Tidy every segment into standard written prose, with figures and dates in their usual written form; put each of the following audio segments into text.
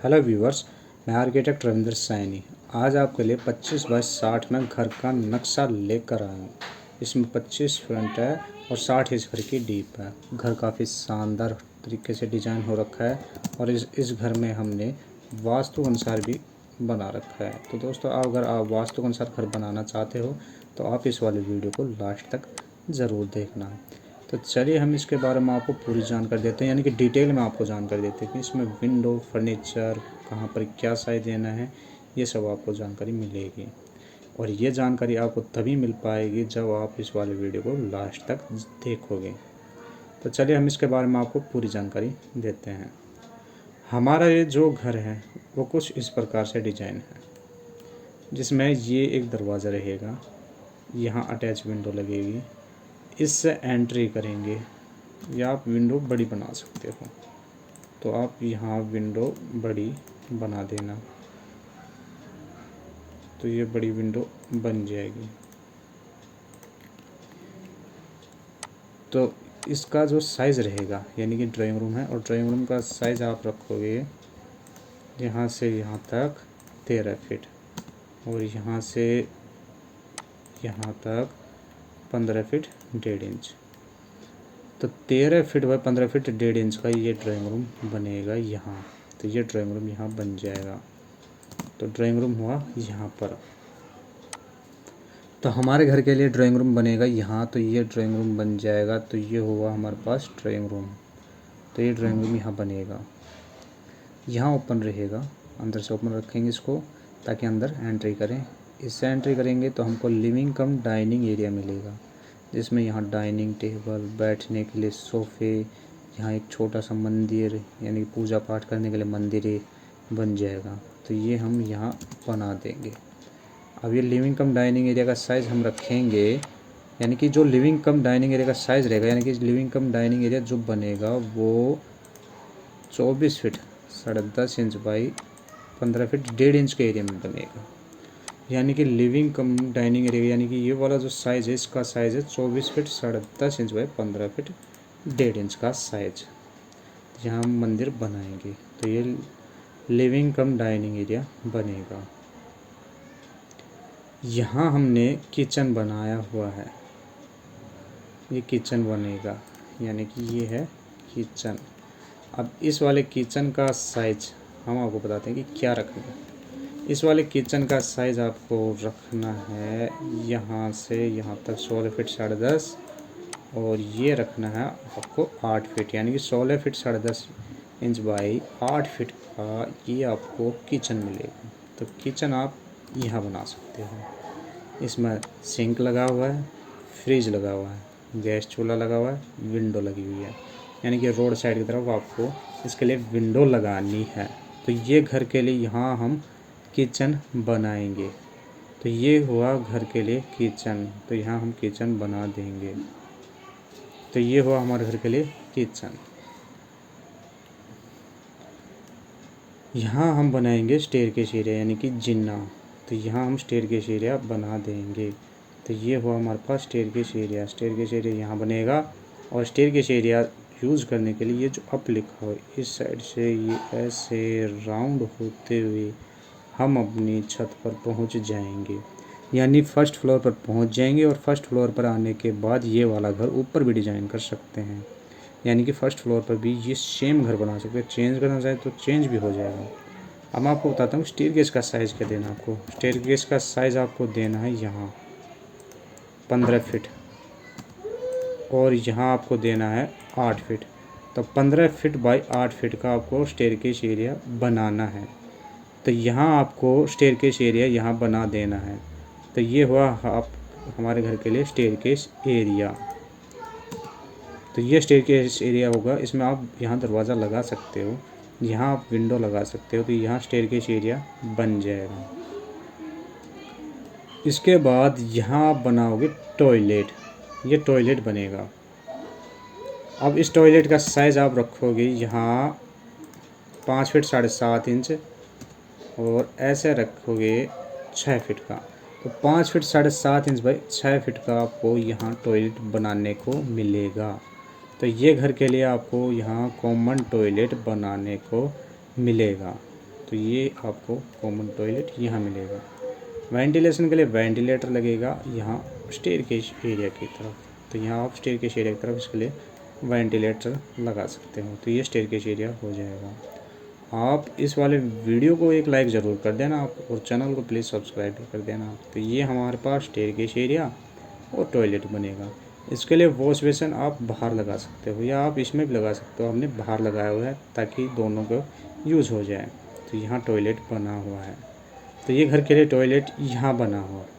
Hello viewers, मैं architect Ravindra Saini. आज आपके लिए 25 बाय 60 में घर का नक्शा लेकर आया हूँ। इसमें 25 फ्रंट है और 60 इस घर की डीप है। घर काफ़ी शानदार तरीके से डिज़ाइन हो रखा है और इस घर में हमने वास्तु अनुसार भी बना रखा है। तो दोस्तों, अगर आप वास्तु अनुसार घर बनाना चाहते हो तो आप इस वाले वीडियो को लास्ट तक ज़रूर देखना। तो चलिए हम इसके बारे में आपको पूरी जानकारी देते हैं, यानी कि डिटेल में आपको जानकारी देते हैं कि इसमें विंडो, फर्नीचर, कहाँ पर क्या साइज देना है, ये सब आपको जानकारी मिलेगी। और ये जानकारी आपको तभी मिल पाएगी जब आप इस वाले वीडियो को लास्ट तक देखोगे। तो चलिए हम इसके बारे में आपको पूरी जानकारी देते हैं। हमारा ये जो घर है वो कुछ इस प्रकार से डिजाइन है, जिसमें ये एक दरवाज़ा रहेगा, यहाँ अटैच विंडो लगेगी, इससे एंट्री करेंगे या आप विंडो बड़ी बना सकते हो, तो आप यहाँ विंडो बड़ी बना देना, तो ये बड़ी विंडो बन जाएगी। तो इसका जो साइज़ रहेगा, यानी कि ड्राइंग रूम है और ड्राइंग रूम का साइज़ आप रखोगे यहाँ से यहाँ तक 13 फीट और यहाँ से यहाँ तक 15 फीट 1.5 इंच। तो 13 फीट बाय 15 फीट 1.5 इंच का ये ड्राइंग रूम बनेगा यहाँ। तो ये ड्राइंग रूम यहाँ बन जाएगा। तो ड्राइंग रूम हुआ यहाँ पर। तो हमारे घर के लिए ड्राइंग रूम बनेगा यहाँ, तो ये ड्राइंग रूम बन जाएगा। तो ये हुआ हमारे पास ड्राइंग रूम। तो ये ड्राइंग रूम यहाँ बनेगा, यहाँ ओपन रहेगा, अंदर से ओपन रखेंगे इसको ताकि अंदर एंट्री करें। इससे एंट्री करेंगे तो हमको लिविंग कम डाइनिंग एरिया मिलेगा, जिसमें यहाँ डाइनिंग टेबल, बैठने के लिए सोफ़े, यहाँ एक छोटा सा मंदिर यानी पूजा पाठ करने के लिए मंदिर बन जाएगा। तो ये हम यहाँ बना देंगे। अब ये लिविंग कम डाइनिंग एरिया का साइज़ हम रखेंगे, यानी कि जो लिविंग कम डाइनिंग एरिया का साइज़ रहेगा, यानी कि लिविंग कम डाइनिंग एरिया जो बनेगा वो 24 feet 10.5 inch by 15 feet 1.5 inch के एरिया में बनेगा। यानी कि लिविंग कम डाइनिंग एरिया, यानी कि ये वाला जो साइज़ है इसका साइज़ है 24 feet 10.5 inch by 15 feet 1.5 inch का साइज। यहाँ हम मंदिर बनाएंगे तो ये लिविंग कम डाइनिंग एरिया बनेगा। यहाँ हमने किचन बनाया हुआ है, ये किचन बनेगा, यानी कि ये है किचन। अब इस वाले किचन का साइज हम आपको बताते हैं कि क्या रखना है। इस वाले किचन का साइज़ आपको रखना है यहाँ से यहाँ तक 16 फीट 10.5 और ये रखना है आपको 8 फीट, यानी कि 16 फीट 10.5 इंच बाई 8 फीट का ये आपको किचन मिलेगा। तो किचन आप यहाँ बना सकते हो। इसमें सिंक लगा हुआ है, फ्रिज लगा हुआ है, गैस चूल्हा लगा हुआ है, विंडो लगी हुई है, यानी कि रोड साइड की तरफ आपको इसके लिए विंडो लगानी है। तो ये घर के लिए यहाँ हम किचन बनाएंगे। तो ये हुआ घर के लिए किचन, तो यहाँ हम किचन बना देंगे। तो ये हुआ हमारे घर के लिए किचन। यहाँ हम बनाएंगे स्टेयरकेस एरिया, यानी कि जिन्ना। तो यहाँ हम स्टेयरकेस एरिया बना देंगे। तो ये हुआ हमारे पास स्टेयरकेस एरिया। स्टेयरकेस एरिया यहाँ बनेगा और स्टेयरकेस एरिया यूज़ करने के लिए ये जो अप लिखा हो इस साइड से ये ऐसे राउंड होते हुए हम अपनी छत पर पहुंच जाएंगे, यानी फर्स्ट फ्लोर पर पहुंच जाएंगे। और फर्स्ट फ्लोर पर आने के बाद ये वाला घर ऊपर भी डिज़ाइन कर सकते हैं, यानी कि फर्स्ट फ्लोर पर भी ये सेम घर बना सकते हैं। चेंज करना चाहे तो चेंज भी हो जाएगा। अब मैं आपको बताता हूँ स्टेयरकेस का साइज़ क्या देना है आपको। स्टेयरकेस का साइज़ आपको देना है यहाँ 15 फीट और यहाँ आपको देना है 8 फीट। तो 15 फीट बाई 8 फीट का आपको स्टेयरकेस एरिया बनाना है। तो यहाँ आपको स्टेयरकेस एरिया यहाँ बना देना है। तो ये हुआ आप हमारे घर के लिए स्टेयरकेस एरिया। तो ये स्टेयरकेस एरिया होगा, इसमें आप यहाँ दरवाज़ा लगा सकते हो, यहाँ आप विंडो लगा सकते हो। तो यहाँ स्टेयरकेस एरिया बन जाएगा। इसके बाद यहाँ आप बनाओगे टॉयलेट, ये टॉयलेट बनेगा। अब इस टॉयलेट का साइज़ आप रखोगे यहाँ 5 फीट 7.5 इंच और ऐसे रखोगे 6 फीट का। तो 5 फीट 7.5 इंच बाई 6 फीट का आपको यहाँ टॉयलेट बनाने को मिलेगा। तो ये घर के लिए आपको यहाँ कॉमन टॉयलेट बनाने को मिलेगा। तो ये आपको कॉमन टॉयलेट यहाँ मिलेगा। वेंटिलेशन के लिए वेंटिलेटर लगेगा यहाँ स्टेयरकेस एरिया की तरफ, तो यहाँ आप स्टेयरकेस एरिया की तरफ इसके लिए वेंटिलेटर लगा सकते हो। तो ये स्टेयरकेस एरिया हो जाएगा। आप इस वाले वीडियो को एक लाइक ज़रूर कर देना आप, और चैनल को प्लीज़ सब्सक्राइब भी कर देना आप। तो ये हमारे पास स्टेयरकेस एरिया और टॉयलेट बनेगा। इसके लिए वॉश बेसिन आप बाहर लगा सकते हो या आप इसमें भी लगा सकते हो। हमने बाहर लगाया हुआ है ताकि दोनों को यूज़ हो जाए। तो यहाँ टॉयलेट बना हुआ है। तो ये घर के लिए टॉयलेट यहाँ बना हुआ है।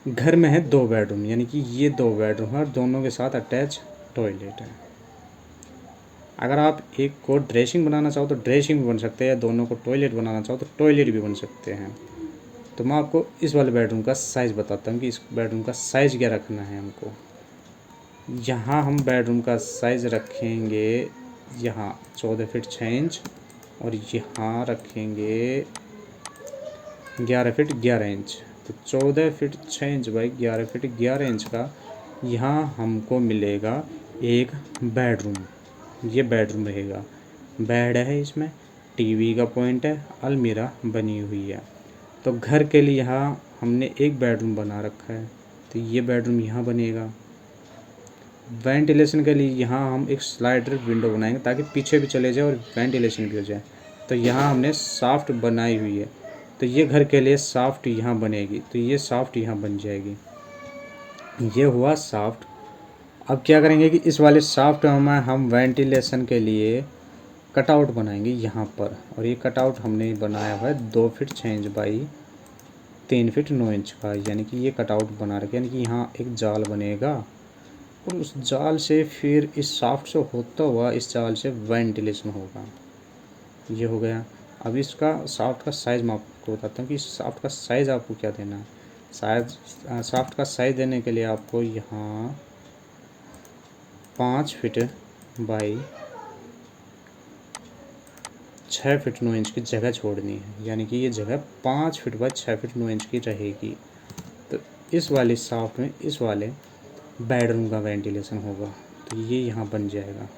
घर में है 2 बेडरूम, यानी कि ये 2 बेडरूम है और दोनों के साथ अटैच टॉयलेट है। अगर आप एक को ड्रेसिंग बनाना चाहो तो ड्रेसिंग भी बन सकते हैं, या दोनों को टॉयलेट बनाना चाहो तो टॉयलेट भी बन सकते हैं। तो मैं आपको इस वाले बेडरूम का साइज़ बताता हूँ कि इस बेडरूम का साइज़ क्या रखना है हमको। यहाँ हम बेडरूम का साइज़ रखेंगे यहाँ 14 फीट 6 इंच, और यहाँ रखेंगे 11 फीट 11 इंच। तो 14 feet 6 inch by 11 feet 11 inch का यहाँ हमको मिलेगा एक बेडरूम। ये बेडरूम रहेगा, बेड है, इसमें टीवी का पॉइंट है, अलमीरा बनी हुई है। तो घर के लिए यहाँ हमने एक बेडरूम बना रखा है, तो ये बेडरूम यहाँ बनेगा। वेंटिलेशन के लिए यहाँ हम एक स्लाइडर विंडो बनाएंगे ताकि पीछे भी चले जाए और वेंटिलेशन भी हो जाए। तो यहाँ हमने साफ्ट बनाई हुई है, तो ये घर के लिए साफ्ट यहाँ बनेगी, तो ये साफ्ट यहाँ बन जाएगी। ये हुआ साफ्ट। अब क्या करेंगे कि इस वाले साफ्ट में हम वेंटिलेशन के लिए कटआउट बनाएंगे यहाँ पर, और ये कटआउट हमने बनाया हुआ है 2 feet 6 inch by 3 feet 9 inch का, यानी कि ये कटआउट बना रखे, यानी कि यहाँ एक जाल बनेगा और उस जाल से फिर इस साफ्ट से होता हुआ इस जाल से वेंटिलेशन होगा। ये हो गया। अब इसका साफ्ट का साइज़ मैं आपको बताता हूँ कि साफ्ट का साइज़ आपको क्या देना है। साफ्ट का साइज़ देने के लिए आपको यहाँ 5 फीट बाई 6 फीट 9 इंच की जगह छोड़नी है, यानी कि ये जगह 5 फीट बाई 6 फीट 9 इंच की रहेगी। तो इस वाले साफ्ट में इस वाले बेडरूम का वेंटिलेशन होगा, तो ये यहाँ बन जाएगा।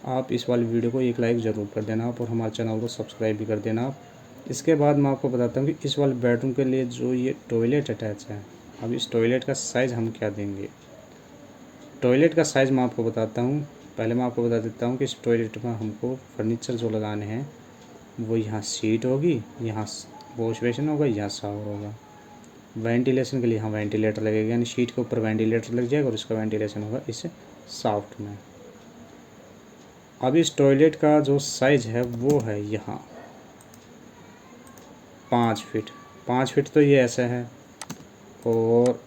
आप इस वाली वीडियो को एक लाइक ज़रूर कर देना आप, और हमारे चैनल को सब्सक्राइब भी कर देना आप। इसके बाद मैं आपको बताता हूँ कि इस वाले बेडरूम के लिए जो ये टॉयलेट अटैच है, अब इस टॉयलेट का साइज़ हम क्या देंगे। टॉयलेट का साइज़ मैं आपको बताता हूँ। पहले मैं आपको बता देता हूँ कि इस टॉयलेट में हमको फर्नीचर जो लगाने हैं वो यहाँ सीट होगी, यहाँ वॉश बेसिन होगा, यहाँ शावर होगा। वेंटिलेशन के लिए यहाँ वेंटिलेटर लगेगा, यानी शीट के ऊपर वेंटिलेटर लग जाएगा और इसका वेंटिलेशन होगा इस साफ्ट में। अब इस टॉयलेट का जो साइज़ है वो है यहाँ 5 फीट। 5 फीट तो ये ऐसा है और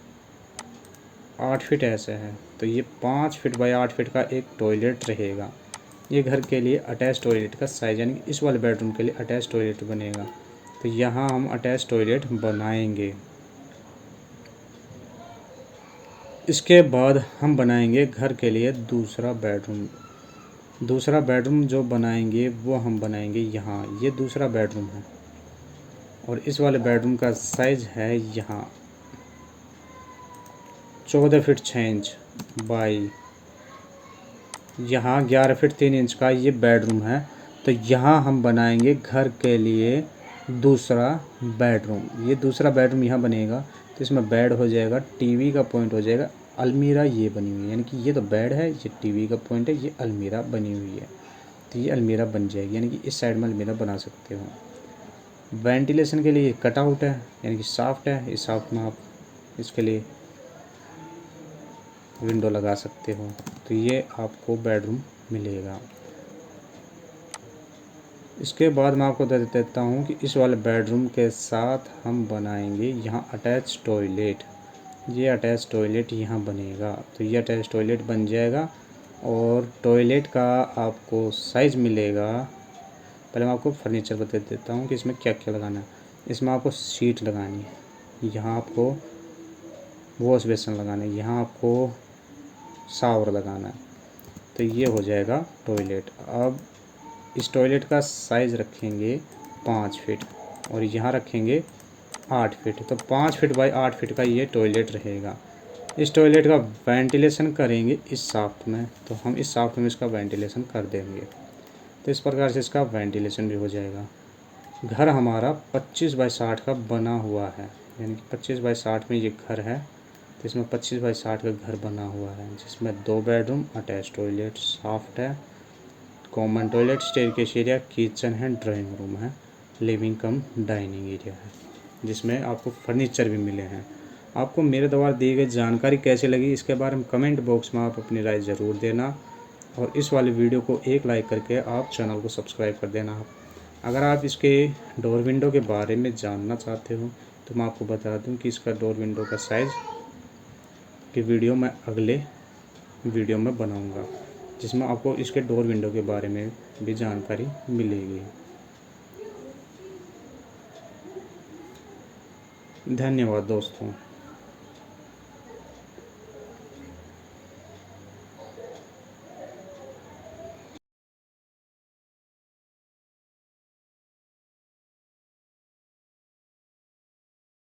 8 फीट ऐसा है, तो ये 5 फीट बाई 8 फीट का एक टॉयलेट रहेगा। ये घर के लिए अटैच टॉयलेट का साइज़, यानी इस वाले बेडरूम के लिए अटैच टॉयलेट बनेगा। तो यहाँ हम अटैच टॉयलेट बनाएंगे। इसके बाद हम बनाएंगे घर के लिए दूसरा बेडरूम। दूसरा बेडरूम जो बनाएंगे वो हम बनाएंगे यहाँ, ये दूसरा बेडरूम है और इस वाले बेडरूम का साइज़ है यहाँ 14 फीट 6 इंच बाई यहाँ 11 फीट 3 इंच का ये बेडरूम है। तो यहाँ हम बनाएंगे घर के लिए दूसरा बेडरूम। ये दूसरा बेडरूम यहाँ बनेगा, तो इसमें बेड हो जाएगा, टीवी का पॉइंट हो जाएगा, अलमीरा ये बनी हुई है, यानी कि ये तो बेड है, ये टीवी का पॉइंट है, ये अलमीरा बनी हुई है। तो ये अलमीरा बन जाएगी, यानी कि इस साइड में अलमीरा बना सकते हो। वेंटिलेशन के लिए कटआउट है, यानी कि साफ्ट है, इस साफ्ट में आप इसके लिए विंडो लगा सकते हो। तो ये आपको बेडरूम मिलेगा। इसके बाद मैं आपको बता देता हूँ कि इस वाले बेडरूम के साथ हम बनाएंगे यहाँ अटैच टॉयलेट। ये अटैच टॉयलेट यहाँ बनेगा, तो ये अटैच टॉयलेट बन जाएगा। और टॉयलेट का आपको साइज़ मिलेगा, पहले मैं आपको फर्नीचर बता देता हूँ कि इसमें क्या क्या लगाना है। इसमें आपको सीट लगानी है, यहाँ आपको वॉश बेसिन लगाना है, यहाँ आपको शावर लगाना है। तो ये हो जाएगा टॉयलेट। अब इस टॉयलेट का साइज़ रखेंगे 5 फीट और यहाँ रखेंगे 8 फीट। तो 5 फीट बाई 8 फीट का ये टॉयलेट रहेगा। इस टॉयलेट का वेंटिलेशन करेंगे इस शाफ्ट में, तो हम इस शाफ्ट में इसका वेंटिलेशन कर देंगे। तो इस प्रकार से इसका वेंटिलेशन भी हो जाएगा। घर हमारा 25x60 का बना हुआ है, यानी कि 25x60 में ये घर है। तो इसमें 25x60 का घर बना हुआ है, जिसमें 2 बेडरूम, अटैच टॉयलेट, शाफ्ट है, common toilet, staircase area, kitchen है, ड्राइंग रूम है, लिविंग कम डाइनिंग एरिया है, जिसमें आपको फर्नीचर भी मिले हैं। आपको मेरे द्वारा दी गई जानकारी कैसी लगी, इसके बारे में कमेंट बॉक्स में आप अपनी राय ज़रूर देना, और इस वाली वीडियो को एक लाइक करके आप चैनल को सब्सक्राइब कर देना। अगर आप इसके डोर विंडो के बारे में जानना चाहते हो तो मैं आपको बता दूं कि इसका डोर विंडो का साइज़ की वीडियो मैं अगले वीडियो में बनाऊंगा, जिसमें आपको इसके डोर विंडो के बारे में भी जानकारी मिलेगी। धन्यवाद दोस्तों।